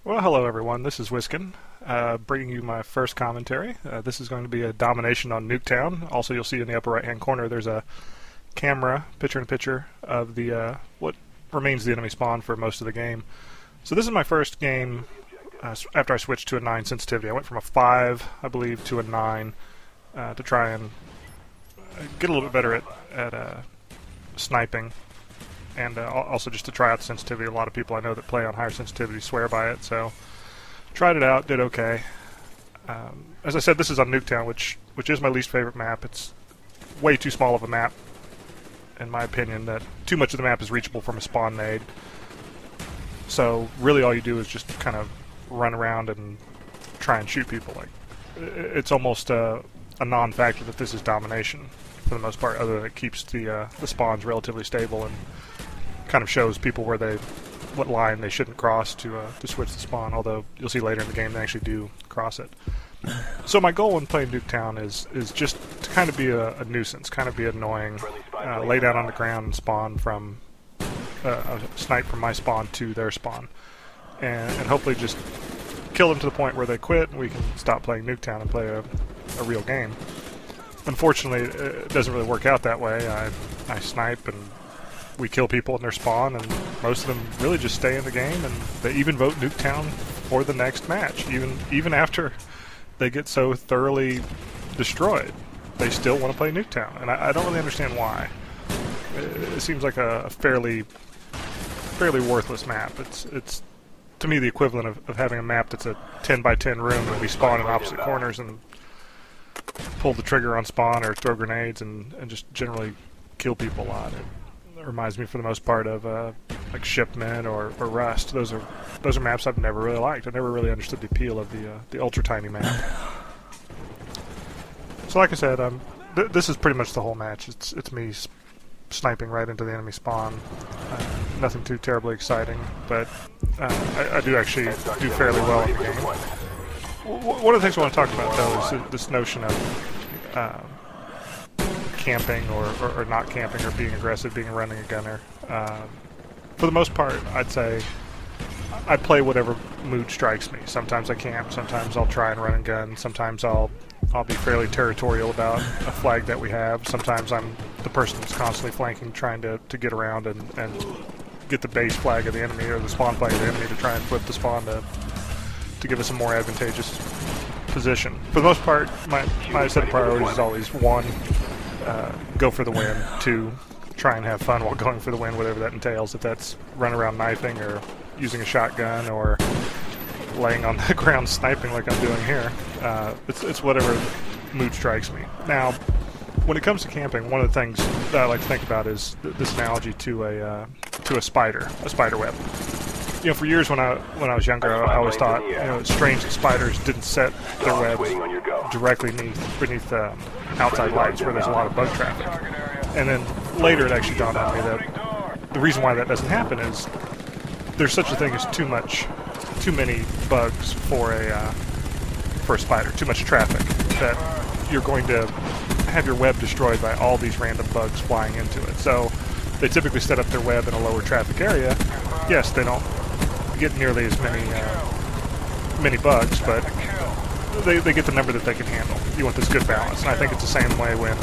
Well, hello everyone. This is Wiskin, bringing you my first commentary. This is going to be a domination on Nuketown. Also, you'll see in the upper right-hand corner there's a camera, picture-in-picture, of the what remains the enemy spawn for most of the game. So this is my first game after I switched to a 9 sensitivity. I went from a 5, I believe, to a 9 to try and get a little bit better at sniping. And also just to try out the sensitivity. A lot of people I know that play on higher sensitivity swear by it, so tried it out, did okay. As I said, this is on Nuketown, which is my least favorite map. It's way too small of a map, in my opinion, that too much of the map is reachable from a spawn nade. So really all you do is just kind of run around and try and shoot people. Like, it's almost a non-factor that this is domination for the most part, other than it keeps the spawns relatively stable and kind of shows people what line they shouldn't cross to switch the spawn, although you'll see later in the game they actually do cross it. So my goal when playing Nuketown is just to kind of be a nuisance, kind of be annoying, lay down on the ground and spawn from a snipe from my spawn to their spawn, and hopefully just kill them to the point where they quit and we can stop playing Nuketown and play a real game. Unfortunately, it doesn't really work out that way. I snipe and we kill people in their spawn, and most of them really just stay in the game, and they even vote Nuketown for the next match. Even after they get so thoroughly destroyed, they still want to play Nuketown, and I don't really understand why. It seems like a fairly worthless map. It's to me the equivalent of having a map that's a 10 by 10 room and we spawn in opposite corners and pull the trigger on spawn or throw grenades and just generally kill people a lot. It reminds me for the most part of like Shipment or Rust. Those are maps I've never really liked. I never really understood the appeal of the ultra tiny map. So like I said, this is pretty much the whole match. It's me sniping right into the enemy spawn. Nothing too terribly exciting, but I do actually do fairly well in the game. One of the things I want to talk about, though, is this notion of camping or not camping, or being aggressive, being a running a gunner. For the most part, I'd say I play whatever mood strikes me. Sometimes I camp, sometimes I'll try and run and gun, sometimes I'll be fairly territorial about a flag that we have. Sometimes I'm the person that's constantly flanking, trying to get around and get the base flag of the enemy or the spawn flag of the enemy to try and flip the spawn to give us a more advantageous position. For the most part, my set of priorities is always 1, go for the win, 2, try and have fun while going for the win, whatever that entails. If that's run around knifing or using a shotgun or laying on the ground sniping like I'm doing here, it's whatever mood strikes me. Now, when it comes to camping, one of the things that I like to think about is this analogy to a spider web. You know, for years when I was younger, I always thought, it's strange that spiders didn't set their webs directly beneath outside lights where there's a lot of bug traffic. And then later it actually dawned on me that the reason why that doesn't happen is there's such a thing as too many bugs for a spider, too much traffic, that you're going to have your web destroyed by all these random bugs flying into it. So they typically set up their web in a lower traffic area. Yes, they don't get nearly as many bugs, but they get the number that they can handle. You want this good balance, and I think it's the same way when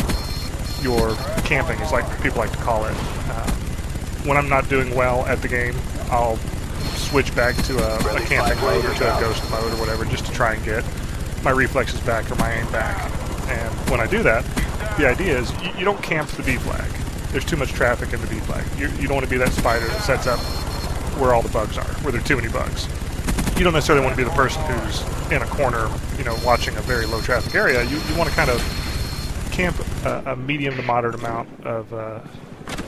you're camping, is like people like to call it. When I'm not doing well at the game, I'll switch back to a camping mode or to a ghost mode or whatever, just to try and get my reflexes back or my aim back. And when I do that, the idea is you don't camp the B flag. There's too much traffic in the B flag. You don't want to be that spider that sets up where all the bugs are, where there are too many bugs. You don't necessarily want to be the person who's in a corner, watching a very low traffic area. You want to kind of camp a medium to moderate amount of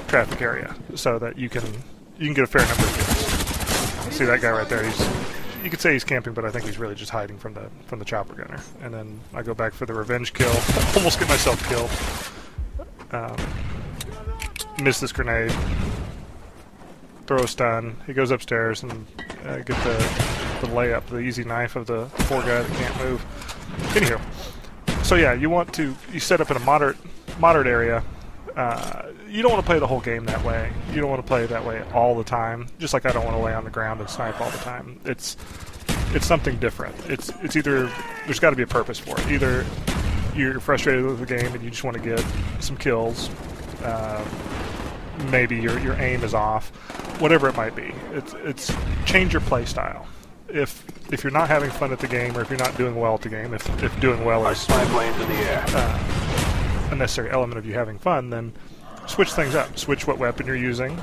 traffic area so that you can get a fair number of kills. See that guy right there? You could say he's camping, but I think he's really just hiding from the chopper gunner. And then I go back for the revenge kill, almost get myself killed. Miss this grenade. Throw a stun. He goes upstairs and get the layup, the easy knife of the poor guy that can't move. Anywho, so yeah, you set up in a moderate area. You don't want to play the whole game that way. You don't want to play that way all the time. Just like I don't want to lay on the ground and snipe all the time. It's it's something different. It's either there's got to be a purpose for it. Either you're frustrated with the game and you just want to get some kills. Maybe your aim is off. Whatever it might be. It's change your play style. If you're not having fun at the game, or if you're not doing well at the game, if doing well is a necessary element of you having fun, then switch things up. Switch what weapon you're using.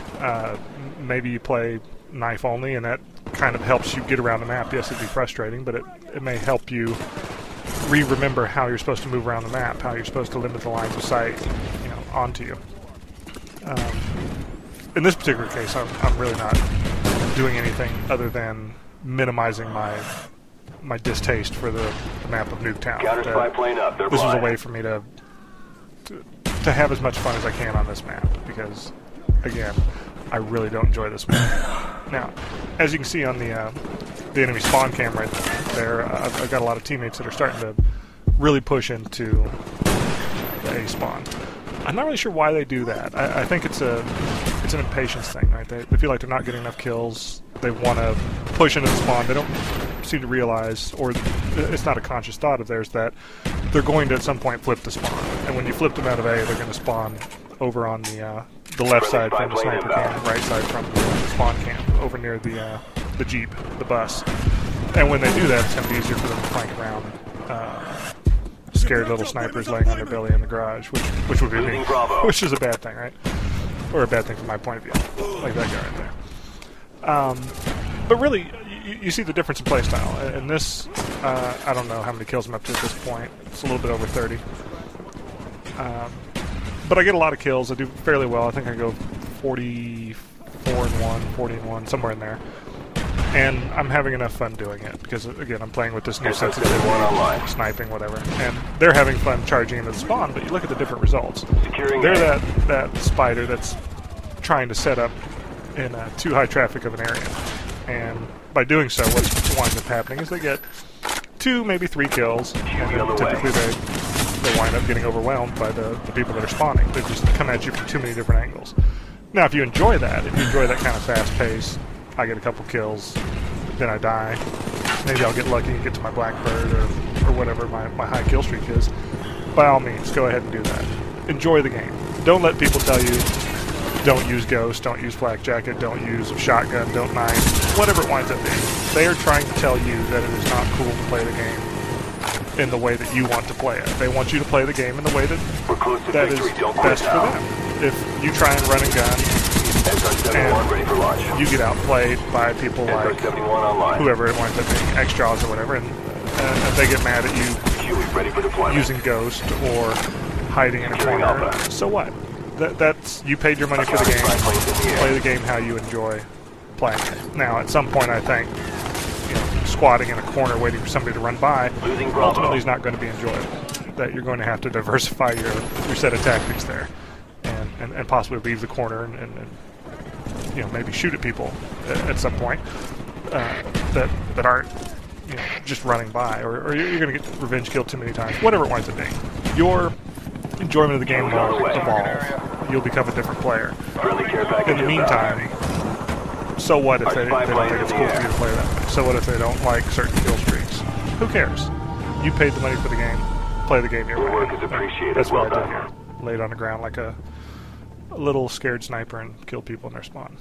Maybe you play knife only, and that kind of helps you get around the map. Yes, it'd be frustrating, but it may help you remember how you're supposed to move around the map, how you're supposed to limit the lines of sight, onto you. In this particular case, I'm really not doing anything other than minimizing my distaste for the map of Nuketown. This was a way for me to have as much fun as I can on this map, because, again, I really don't enjoy this map. Now, as you can see on the enemy spawn cam right there, I've got a lot of teammates that are starting to really push into the A spawn. I'm not really sure why they do that. I think it's an impatience thing, right? They feel like they're not getting enough kills. They want to push into the spawn. They don't seem to realize, or it's not a conscious thought of theirs, that they're going to at some point flip the spawn. And when you flip them out of A, they're going to spawn over on the left side from the sniper cam, right side from the spawn cam, over near the Jeep, the bus. And when they do that, it's going to be easier for them to flank around scared little snipers laying on their belly in the garage, which would be me, which is a bad thing, right? Or a bad thing from my point of view, like that guy right there. But really, you see the difference in playstyle. And this, I don't know how many kills I'm up to at this point. It's a little bit over 30. But I get a lot of kills. I do fairly well. I think I go 44-1, 40-1, somewhere in there. And I'm having enough fun doing it, because, again, I'm playing with this new sensitivity, sniping, whatever. And they're having fun charging into the spawn, but you look at the different results. They're that spider that's trying to set up in too high traffic of an area. And by doing so, what winds up happening is they get 2, maybe 3 kills, and typically they wind up getting overwhelmed by the people that are spawning. They just come at you from too many different angles. Now, if you enjoy that, kind of fast pace, I get a couple kills, then I die. Maybe I'll get lucky and get to my blackbird or whatever my high kill streak is. By all means, go ahead and do that. Enjoy the game. Don't let people tell you, don't use Ghost, don't use Flak Jacket, don't use Shotgun, don't knife, whatever it winds up being. They are trying to tell you that it is not cool to play the game in the way that you want to play it. They want you to play the game in the way that is best for them. If you try and run and gun, and you get outplayed by people like whoever it winds up being, X-Jaws or whatever, and they get mad at you using Ghost or hiding in a corner, so what? That's you paid your money for the game. Play the game how you enjoy playing it. Now, at some point, I think squatting in a corner waiting for somebody to run by ultimately is not going to be enjoyable. That you're going to have to diversify your set of tactics there, and possibly leave the corner and maybe shoot at people at some point that aren't just running by, or you're going to get revenge killed too many times. Whatever it winds up being, your enjoyment of the game will evolve. You'll become a different player. In the meantime, so what if they don't think it's cool for you to play that way? So what if they don't like certain kill streaks? Who cares? You paid the money for the game. Play the game your way. That's what I did here. Laid on the ground like a little scared sniper and killed people in their spawn.